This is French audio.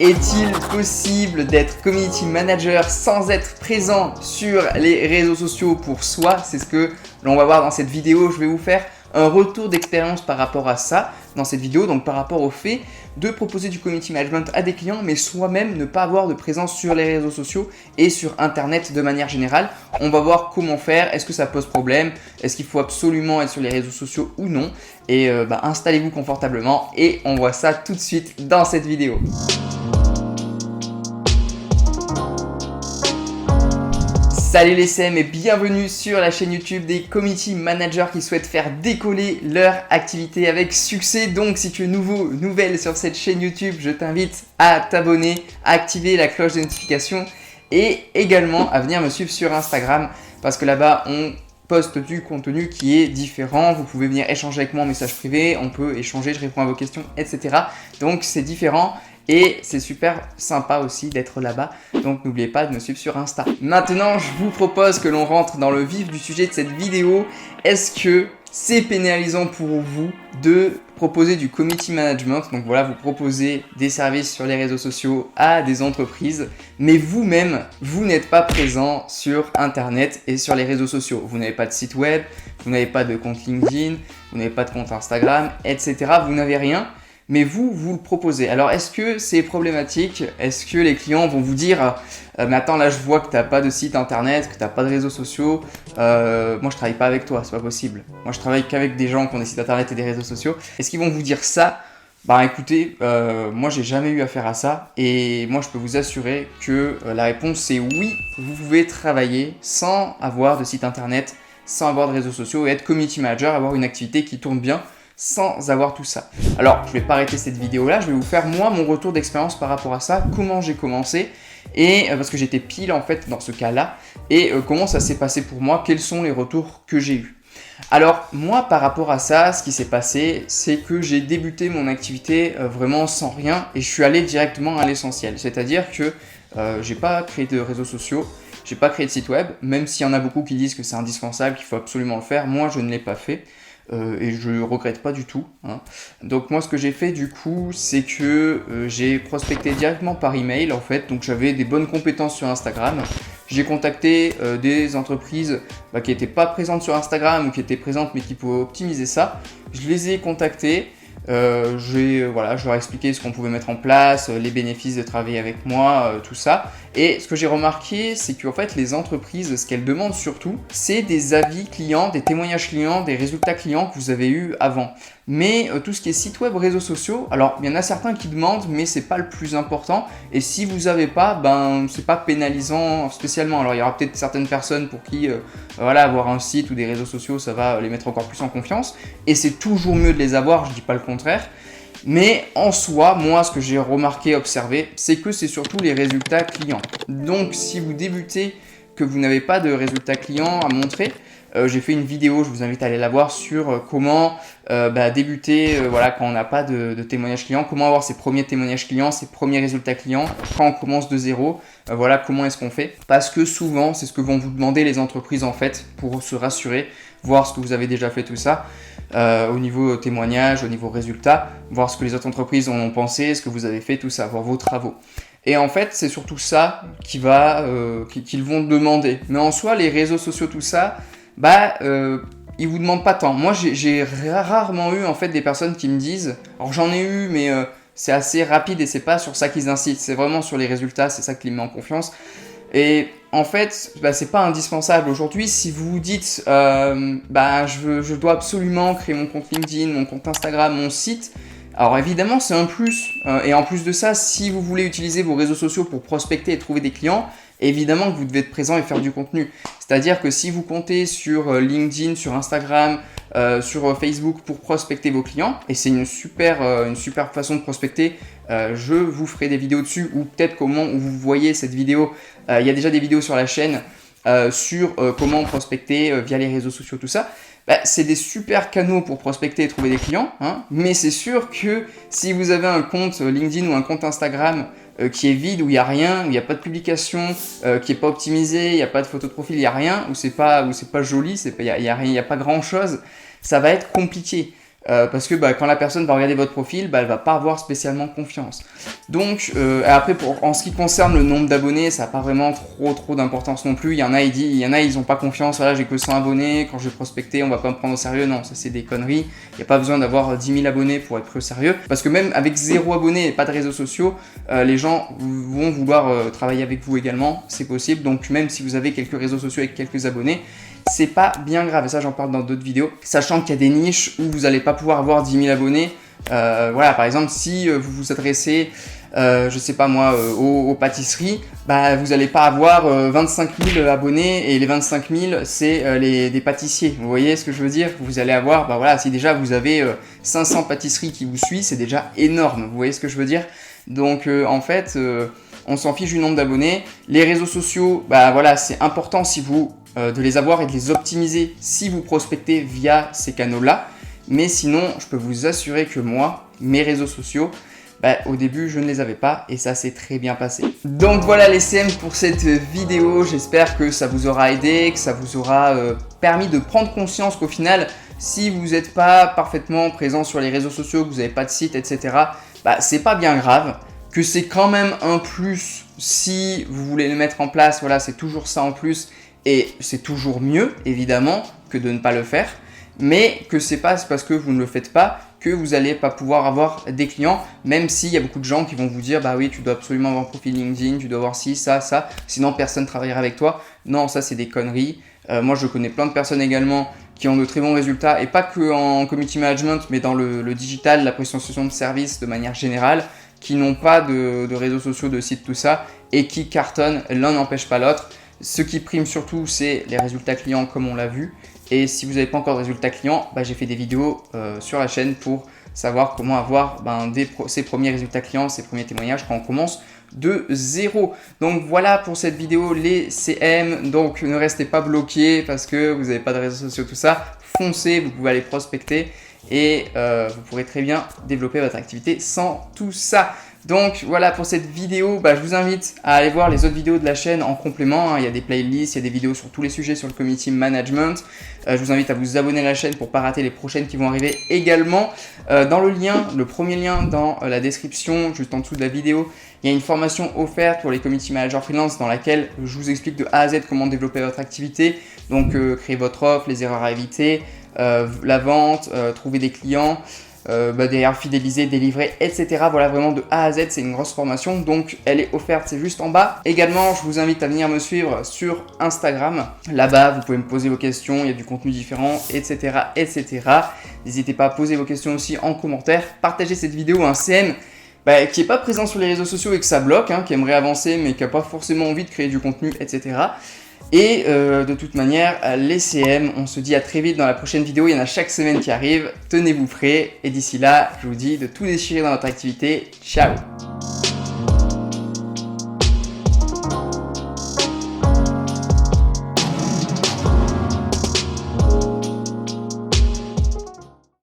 Est-il possible d'être community manager sans être présent sur les réseaux sociaux pour soi? C'est ce que l'on va voir dans cette vidéo. Je vais vous faire un retour d'expérience par rapport à ça dans cette vidéo, donc par rapport au fait de proposer du community management à des clients, mais soi-même ne pas avoir de présence sur les réseaux sociaux et sur Internet de manière générale. On va voir comment faire, est-ce que ça pose problème, est-ce qu'il faut absolument être sur les réseaux sociaux ou non. Et installez-vous confortablement et on voit ça tout de suite dans cette vidéo. Salut les SEM et bienvenue sur la chaîne YouTube des community managers qui souhaitent faire décoller leur activité avec succès. Donc si tu es nouvelle sur cette chaîne YouTube, je t'invite à t'abonner, à activer la cloche de notification et également à venir me suivre sur Instagram parce que là-bas on poste du contenu qui est différent. Vous pouvez venir échanger avec moi en message privé, on peut échanger, je réponds à vos questions, etc. Donc c'est différent. Et c'est super sympa aussi d'être là-bas, donc n'oubliez pas de me suivre sur Insta. Maintenant, je vous propose que l'on rentre dans le vif du sujet de cette vidéo. Est-ce que c'est pénalisant pour vous de proposer du community management? Donc voilà, vous proposez des services sur les réseaux sociaux à des entreprises, mais vous-même, vous n'êtes pas présent sur Internet et sur les réseaux sociaux. Vous n'avez pas de site web, vous n'avez pas de compte LinkedIn, vous n'avez pas de compte Instagram, etc. Vous n'avez rien. Mais vous le proposez. Alors, est-ce que c'est problématique? Est-ce que les clients vont vous dire mais attends, là, je vois que tu n'as pas de site internet, que tu n'as pas de réseaux sociaux. Moi, je travaille pas avec toi, c'est pas possible. Moi, je travaille qu'avec des gens qui ont des sites internet et des réseaux sociaux. Est-ce qu'ils vont vous dire ça? Bah écoutez, moi, j'ai jamais eu affaire à ça. Et moi, je peux vous assurer que la réponse, c'est oui. Vous pouvez travailler sans avoir de site internet, sans avoir de réseaux sociaux et être community manager, avoir une activité qui tourne bien, sans avoir tout ça. Alors, je vais pas arrêter cette vidéo-là, je vais vous faire moi mon retour d'expérience par rapport à ça, comment j'ai commencé, et parce que j'étais pile en fait dans ce cas-là, et comment ça s'est passé pour moi, quels sont les retours que j'ai eus. Alors, moi par rapport à ça, ce qui s'est passé, c'est que j'ai débuté mon activité vraiment sans rien, et je suis allé directement à l'essentiel. C'est-à-dire que j'ai pas créé de réseaux sociaux, j'ai pas créé de site web, même s'il y en a beaucoup qui disent que c'est indispensable, qu'il faut absolument le faire, moi je ne l'ai pas fait. Et je ne regrette pas du tout. Donc moi ce que j'ai fait du coup c'est que j'ai prospecté directement par email en fait, donc j'avais des bonnes compétences sur Instagram. J'ai contacté des entreprises qui n'étaient pas présentes sur Instagram ou qui étaient présentes mais qui pouvaient optimiser ça. Je les ai contactés. Je leur ai expliqué ce qu'on pouvait mettre en place, les bénéfices de travailler avec moi, tout ça. Et ce que j'ai remarqué, c'est qu'en fait, les entreprises, ce qu'elles demandent surtout, c'est des avis clients, des témoignages clients, des résultats clients que vous avez eus avant. Mais tout ce qui est site web, réseaux sociaux, alors il y en a certains qui demandent, mais c'est pas le plus important. Et si vous n'avez pas, c'est pas pénalisant spécialement. Alors il y aura peut-être certaines personnes pour qui, avoir un site ou des réseaux sociaux, ça va les mettre encore plus en confiance. Et c'est toujours mieux de les avoir, je dis pas le contraire. Mais en soi, moi, ce que j'ai remarqué, observé, c'est que c'est surtout les résultats clients. Donc, si vous débutez, que vous n'avez pas de résultats clients à montrer, j'ai fait une vidéo, je vous invite à aller la voir sur comment débuter quand on n'a pas de témoignages clients, comment avoir ses premiers témoignages clients, ses premiers résultats clients, quand on commence de zéro, comment est-ce qu'on fait. Parce que souvent, c'est ce que vont vous demander les entreprises en fait, pour se rassurer, voir ce que vous avez déjà fait, tout ça. Au niveau témoignage, au niveau résultat, voir ce que les autres entreprises en ont pensé, ce que vous avez fait, tout ça, voir vos travaux. Et en fait, c'est surtout ça qu'ils vont demander. Mais en soi, les réseaux sociaux, tout ça, ils vous demandent pas tant. Moi, j'ai rarement eu en fait des personnes qui me disent, alors j'en ai eu, mais c'est assez rapide et c'est pas sur ça qu'ils incitent. C'est vraiment sur les résultats, c'est ça qui les met en confiance. Et en fait, c'est pas indispensable. Aujourd'hui, si vous vous dites, je dois absolument créer mon compte LinkedIn, mon compte Instagram, mon site. Alors évidemment, c'est un plus. Et en plus de ça, si vous voulez utiliser vos réseaux sociaux pour prospecter et trouver des clients, évidemment que vous devez être présent et faire du contenu. C'est-à-dire que si vous comptez sur LinkedIn, sur Instagram, sur Facebook pour prospecter vos clients, et c'est une super façon de prospecter, je vous ferai des vidéos dessus, ou peut-être qu'au moment où vous voyez cette vidéo, il y a déjà des vidéos sur la chaîne sur comment prospecter via les réseaux sociaux, tout ça. C'est des super canaux pour prospecter et trouver des clients, mais c'est sûr que si vous avez un compte LinkedIn ou un compte Instagram qui est vide, où il n'y a rien, où il n'y a pas de publication, qui n'est pas optimisé, il n'y a pas de photo de profil, il n'y a rien, où c'est pas joli, il n'y a pas grand chose, ça va être compliqué. parce que quand la personne va regarder votre profil, elle va pas avoir spécialement confiance. Donc après, en ce qui concerne le nombre d'abonnés, ça n'a pas vraiment trop d'importance non plus. Il y en a, ils ont pas confiance. Voilà, j'ai que 100 abonnés, quand je vais prospecter, on va pas me prendre au sérieux. Non, ça c'est des conneries. Il n'y a pas besoin d'avoir 10 000 abonnés pour être pris au sérieux. Parce que même avec 0 abonnés et pas de réseaux sociaux, les gens vont vouloir travailler avec vous également. C'est possible. Donc même si vous avez quelques réseaux sociaux avec quelques abonnés, c'est pas bien grave, et ça j'en parle dans d'autres vidéos, sachant qu'il y a des niches où vous n'allez pas pouvoir avoir 10 000 abonnés. Voilà, par exemple, si vous vous adressez, je sais pas moi, aux pâtisseries, vous n'allez pas avoir 25 000 abonnés, et les 25 000, c'est des pâtissiers. Vous voyez ce que je veux dire? Vous allez avoir, voilà, si déjà vous avez 500 pâtisseries qui vous suivent, c'est déjà énorme. Vous voyez ce que je veux dire? Donc en fait, on s'en fiche du nombre d'abonnés. Les réseaux sociaux, voilà, c'est important si vous de les avoir et de les optimiser si vous prospectez via ces canaux-là. Mais sinon, je peux vous assurer que moi, mes réseaux sociaux, au début, je ne les avais pas et ça s'est très bien passé. Donc voilà les CM pour cette vidéo. J'espère que ça vous aura aidé, que ça vous aura permis de prendre conscience qu'au final, si vous n'êtes pas parfaitement présent sur les réseaux sociaux, que vous n'avez pas de site, etc., c'est pas bien grave. Que c'est quand même un plus si vous voulez le mettre en place. Voilà, c'est toujours ça en plus. Et c'est toujours mieux, évidemment, que de ne pas le faire, mais que c'est pas parce que vous ne le faites pas que vous n'allez pas pouvoir avoir des clients, même s'il y a beaucoup de gens qui vont vous dire « Bah oui, tu dois absolument avoir un profil LinkedIn, tu dois avoir ci, ça, sinon personne ne travaillera avec toi. » Non, ça c'est des conneries. Moi, je connais plein de personnes également qui ont de très bons résultats, et pas que en community management, mais dans le digital, la prestation de services de manière générale, qui n'ont pas de réseaux sociaux, de sites, tout ça, et qui cartonnent, l'un n'empêche pas l'autre. Ce qui prime surtout, c'est les résultats clients comme on l'a vu. Et si vous n'avez pas encore de résultats clients, j'ai fait des vidéos sur la chaîne pour savoir comment avoir ses premiers résultats clients, ses premiers témoignages quand on commence de zéro. Donc voilà pour cette vidéo les CM. Donc ne restez pas bloqués parce que vous n'avez pas de réseaux sociaux, tout ça. Foncez, vous pouvez aller prospecter et vous pourrez très bien développer votre activité sans tout ça. Donc voilà pour cette vidéo, je vous invite à aller voir les autres vidéos de la chaîne en complément. Il y a des playlists, il y a des vidéos sur tous les sujets sur le community management. Je vous invite à vous abonner à la chaîne pour ne pas rater les prochaines qui vont arriver également. Dans le lien, le premier lien dans la description, juste en dessous de la vidéo, il y a une formation offerte pour les community managers freelance dans laquelle je vous explique de A à Z comment développer votre activité. Donc créer votre offre, les erreurs à éviter, la vente, trouver des clients. Derrière fidéliser, délivrer, etc. Voilà, vraiment de A à Z, c'est une grosse formation, donc elle est offerte, c'est juste en bas. Également, je vous invite à venir me suivre sur Instagram. Là-bas, vous pouvez me poser vos questions, il y a du contenu différent, etc. etc. N'hésitez pas à poser vos questions aussi en commentaire. Partagez cette vidéo à un CM qui n'est pas présent sur les réseaux sociaux et que ça bloque, qui aimerait avancer mais qui n'a pas forcément envie de créer du contenu, etc. Et de toute manière, les CM, on se dit à très vite dans la prochaine vidéo. Il y en a chaque semaine qui arrive. Tenez-vous prêts. Et d'ici là, je vous dis de tout déchirer dans votre activité. Ciao!